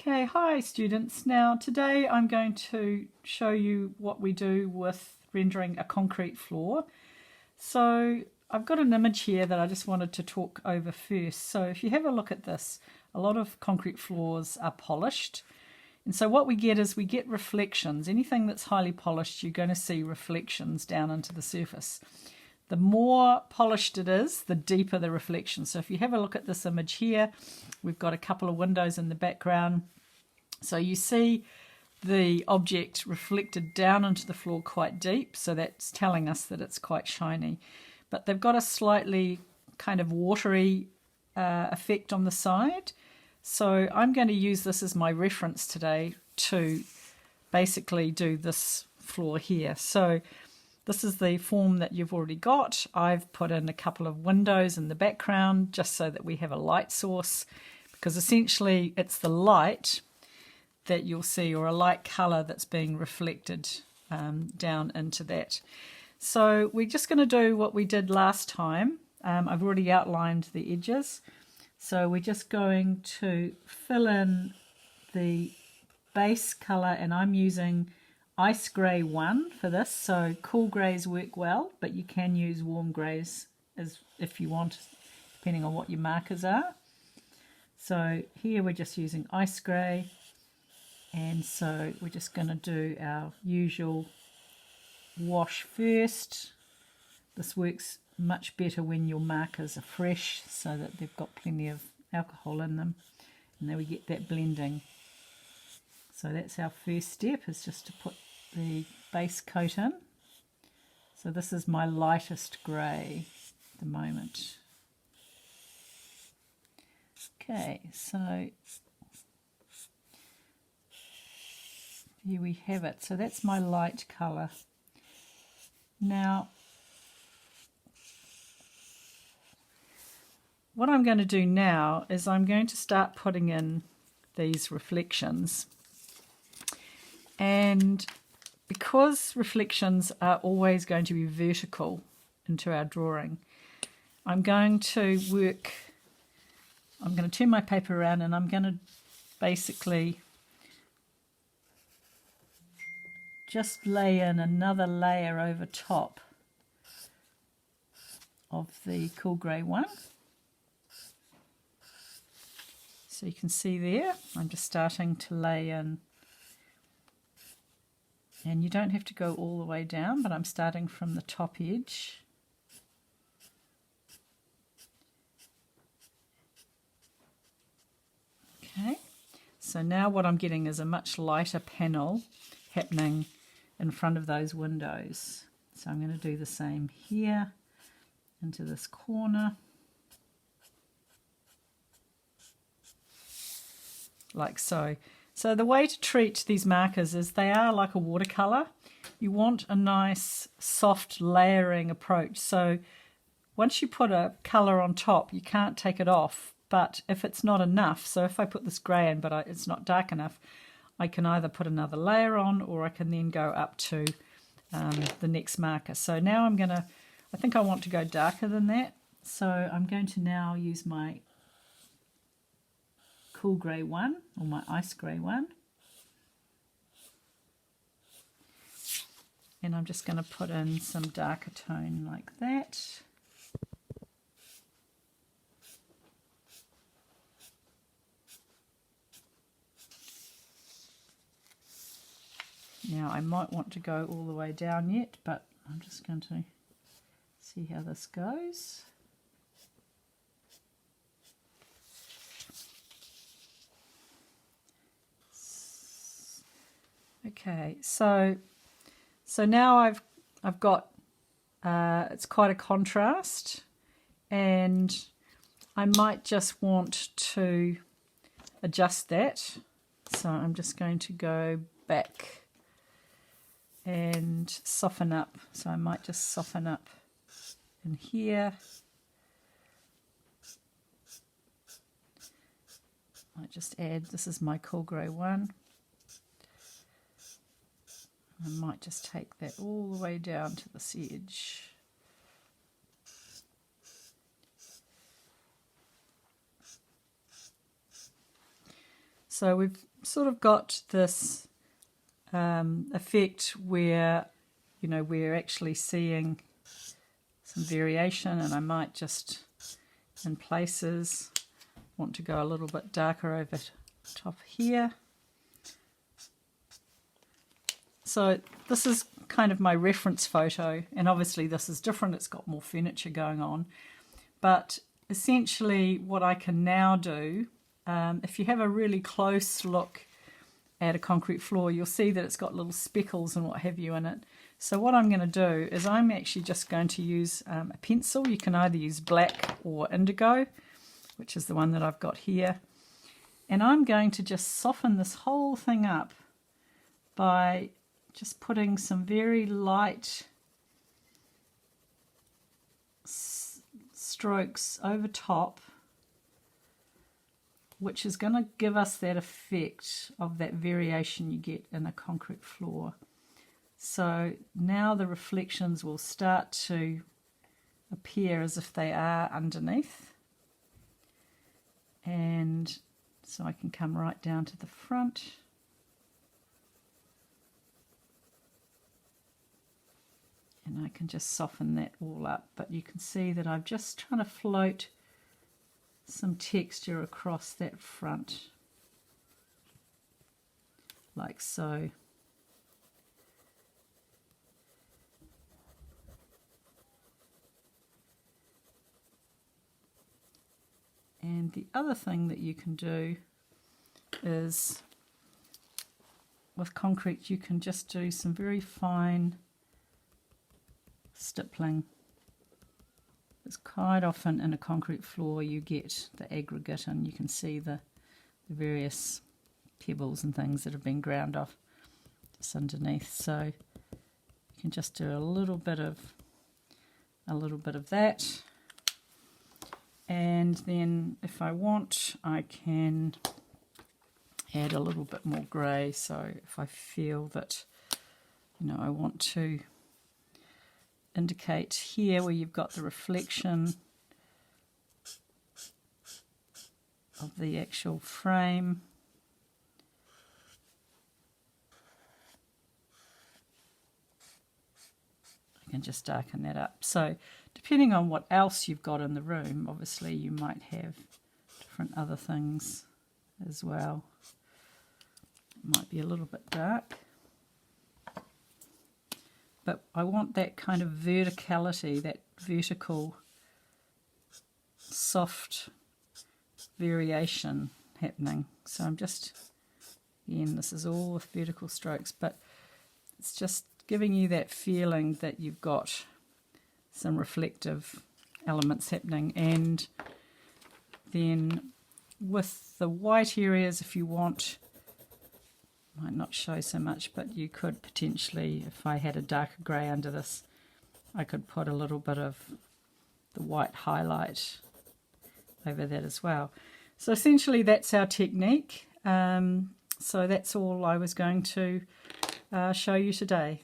Okay, hi students. Now today I'm going to show you what we do with rendering a concrete floor. So I've got an image here that I just wanted to talk over first. So if you have a look at this, a lot of concrete floors are polished. And so what we get is we get reflections. Anything that's highly polished, you're going to see reflections down into the surface. The more polished it is, the deeper the reflection. So if you have a look at this image here, we've got a couple of windows in the background. So you see the object reflected down into the floor quite deep, so that's telling us that it's quite shiny. But they've got a slightly kind of watery effect on the side. So I'm going to use this as my reference today to basically do this floor here. So this is the form that you've already got. I've put in a couple of windows in the background just so that we have a light source, because essentially it's the light that you'll see, or a light colour that's being reflected down into that. So we're just going to do what we did last time. I've already outlined the edges. So we're just going to fill in the base colour, and I'm using Ice Grey 1 for this. So cool greys work well, but you can use warm greys as if you want, depending on what your markers are. So here we're just using Ice Grey, and so we're just going to do our usual wash first. This works much better when your markers are fresh, so that they've got plenty of alcohol in them, and then we get that blending. So that's our first step, is just to put the base coat in. So this is my lightest grey at the moment. Okay, so here we have it. So that's my light colour. Now, what I'm going to do now is I'm going to start putting in these reflections. And because reflections are always going to be vertical into our drawing, I'm going to turn my paper around, and I'm going to basically just lay in another layer over top of the cool grey one. So you can see there, I'm just starting to lay in. And you don't have to go all the way down, but I'm starting from the top edge. Okay, so now what I'm getting is a much lighter panel happening in front of those windows. So I'm going to do the same here into this corner, like so. So the way to treat these markers is they are like a watercolour. You want a nice soft layering approach. So once you put a colour on top, you can't take it off. But if it's not enough, so if I put this grey in but it's not dark enough, I can either put another layer on, or I can then go up to the next marker. So now I think I want to go darker than that. So I'm going to now use my cool grey 1, or my ice grey 1, and I'm just going to put in some darker tone like that. Now I might want to go all the way down yet, but I'm just going to see how this goes. Okay, so now I've got it's quite a contrast, and I might just want to adjust that. So I'm just going to go back and soften up. So I might just soften up in here. I just add, this is my cool grey 1. I might just take that all the way down to this edge. So sort of got this effect where, you know, we're actually seeing some variation, and I might just, in places, want to go a little bit darker over top here. So this is kind of my reference photo, and obviously this is different, it's got more furniture going on. But essentially what I can now do, if you have a really close look at a concrete floor, you'll see that it's got little speckles and what have you in it. So what I'm going to do is I'm actually just going to use a pencil. You can either use black or indigo, which is the one that I've got here. And I'm going to just soften this whole thing up by just putting some very light strokes over top, which is going to give us that effect of that variation you get in a concrete floor. So now the reflections will start to appear as if they are underneath. And so I can come right down to the front. And I can just soften that all up. But you can see that I'm just trying to float some texture across that front, like so. And the other thing that you can do is, with concrete, you can just do some very fine stippling. It's quite often in a concrete floor you get the aggregate, and you can see the various pebbles and things that have been ground off just underneath. So you can just do a little bit of that. And then if I want, I can add a little bit more grey. So if I feel that, you know, I want to indicate here where you've got the reflection of the actual frame, I can just darken that up. So depending on what else you've got in the room, obviously you might have different other things as well. It might be a little bit dark, but I want that kind of verticality, that vertical soft variation happening. So I'm just, again, this is all with vertical strokes, but it's just giving you that feeling that you've got some reflective elements happening. And then with the white areas, if you want, might not show so much, but you could potentially, if I had a darker grey under this, I could put a little bit of the white highlight over that as well. So essentially that's our technique. So that's all I was going to show you today.